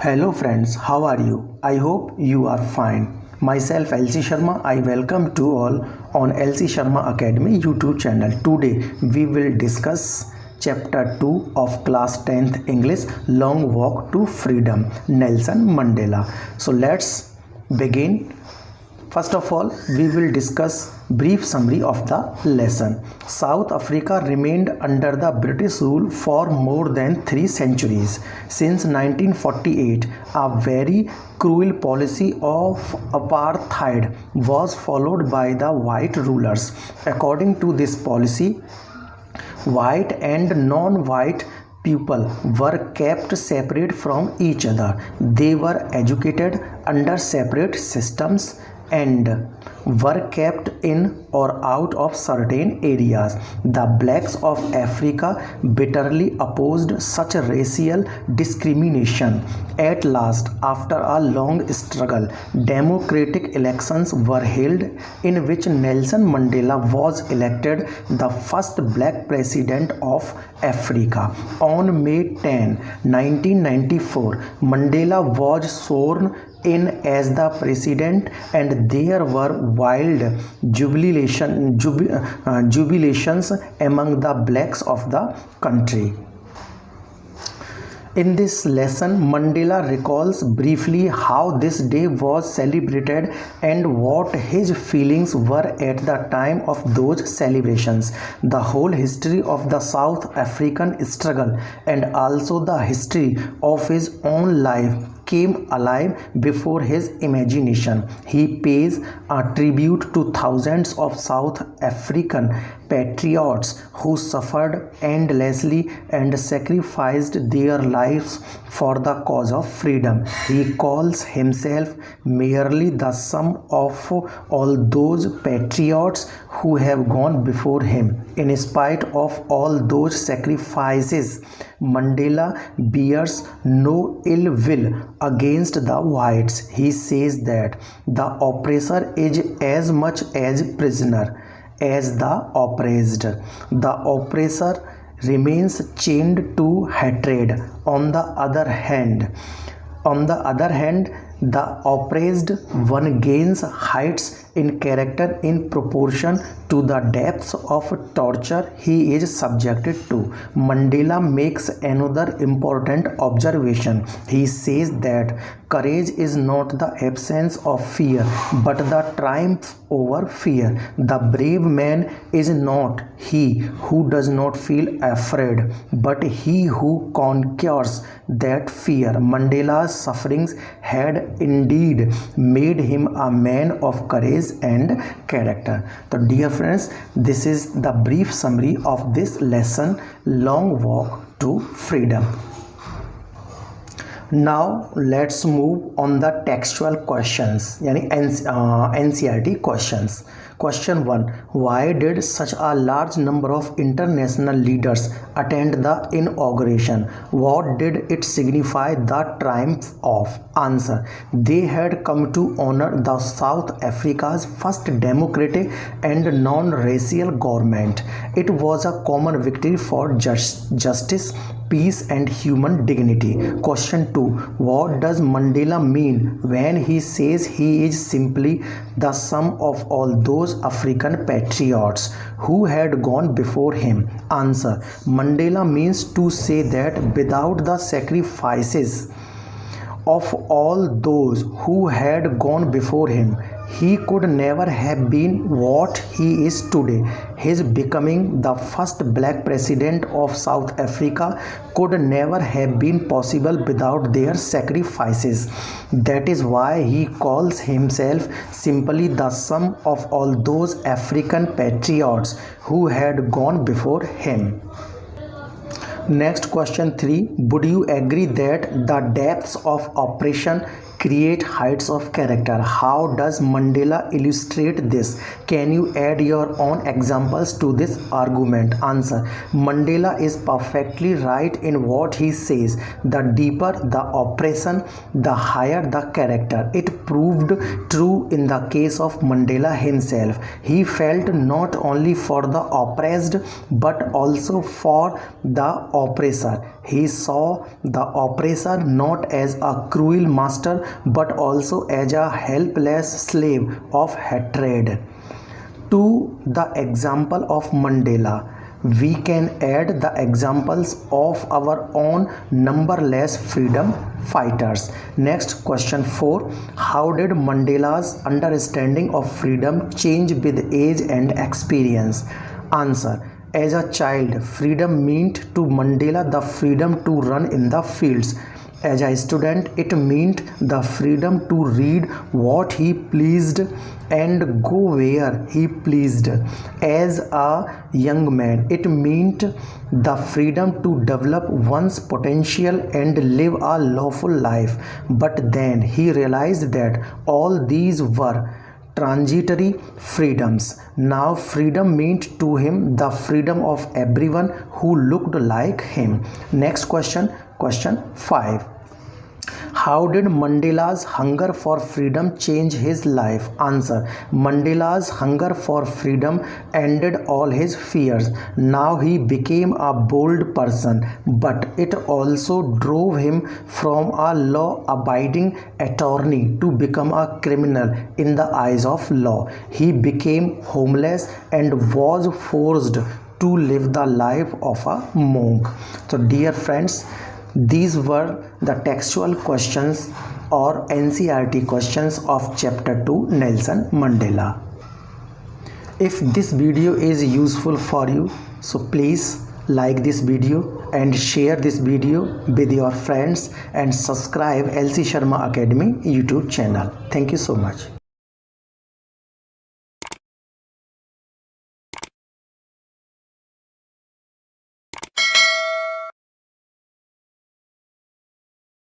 Hello friends, how are you? I hope you are fine. Myself LC Sharma, I welcome to all on LC Sharma Academy YouTube channel. Today we will discuss chapter 2 of class 10th English, Long Walk to Freedom, Nelson Mandela. So let's begin. First of all, we will discuss brief summary of the lesson. South Africa remained under the British rule for more than 3 centuries. Since 1948, a very cruel policy of apartheid was followed by the white rulers. According to this policy, white and non-white people were kept separate from each other. They were educated under separate systems and were kept in or out of certain areas. The blacks of Africa bitterly opposed such racial discrimination. At last, after a long struggle, democratic elections were held in which Nelson Mandela was elected the first black president of Africa. On May 10, 1994, Mandela was sworn in as the president, and there were wild jubilations among the blacks of the country. In this lesson, Mandela recalls briefly how this day was celebrated and what his feelings were at the time of those celebrations. The whole history of the South African struggle and also the history of his own life came alive before his imagination. He pays a tribute to thousands of South African patriots who suffered endlessly and sacrificed their lives for the cause of freedom. He calls himself merely the sum of all those patriots who have gone before him. In spite of all those sacrifices, Mandela bears no ill will against the whites. He says that the oppressor is as much as prisoner as the oppressed. The oppressor remains chained to hatred. On the other hand, the oppressed one gains heights in character in proportion to the depths of torture he is subjected to. Mandela makes another important observation. He says that courage is not the absence of fear, but the triumph over fear. The brave man is not he who does not feel afraid, but he who conquers that fear. Mandela's sufferings had indeed made him a man of courage and character. So dear friends, this is the brief summary of this lesson, Long Walk to Freedom. Now let's move on the textual questions, yani NCERT questions. Question 1. Why did such a large number of international leaders attend the inauguration? What did it signify the triumph of? Answer. They had come to honor the South Africa's first democratic and non-racial government. It was a common victory for justice, peace and human dignity. Question 2. What does Mandela mean when he says he is simply the sum of all those African patriots who had gone before him? Answer. Mandela means to say that without the sacrifices of all those who had gone before him, he could never have been what he is today. His becoming the first black president of South Africa could never have been possible without their sacrifices. That is why he calls himself simply the sum of all those African patriots who had gone before him. Next, question 3. Would you agree that the depths of oppression create heights of character? How does Mandela illustrate this? Can you add your own examples to this argument? Answer. Mandela is perfectly right in what he says. The deeper the oppression, the higher the character. It proved true in the case of Mandela himself. He felt not only for the oppressed but also for the oppressor. He saw the oppressor not as a cruel master but also as a helpless slave of hatred. To the example of Mandela, we can add the examples of our own numberless freedom fighters. Next, question 4. How did Mandela's understanding of freedom change with age and experience? Answer. As a child, freedom meant to Mandela the freedom to run in the fields. As a student, it meant the freedom to read what he pleased and go where he pleased. As a young man, it meant the freedom to develop one's potential and live a lawful life. But then he realized that all these were transitory freedoms. Now freedom meant to him the freedom of everyone who looked like him. Next question, question 5. How did Mandela's hunger for freedom change his life? Answer. Mandela's hunger for freedom ended all his fears. Now he became a bold person, but it also drove him from a law-abiding attorney to become a criminal in the eyes of law. He became homeless and was forced to live the life of a monk. So dear friends, these were the textual questions or NCERT questions of chapter 2 Nelson Mandela. If this video is useful for you, so please like this video and share this video with your friends and subscribe LC Sharma Academy YouTube channel. Thank you so much.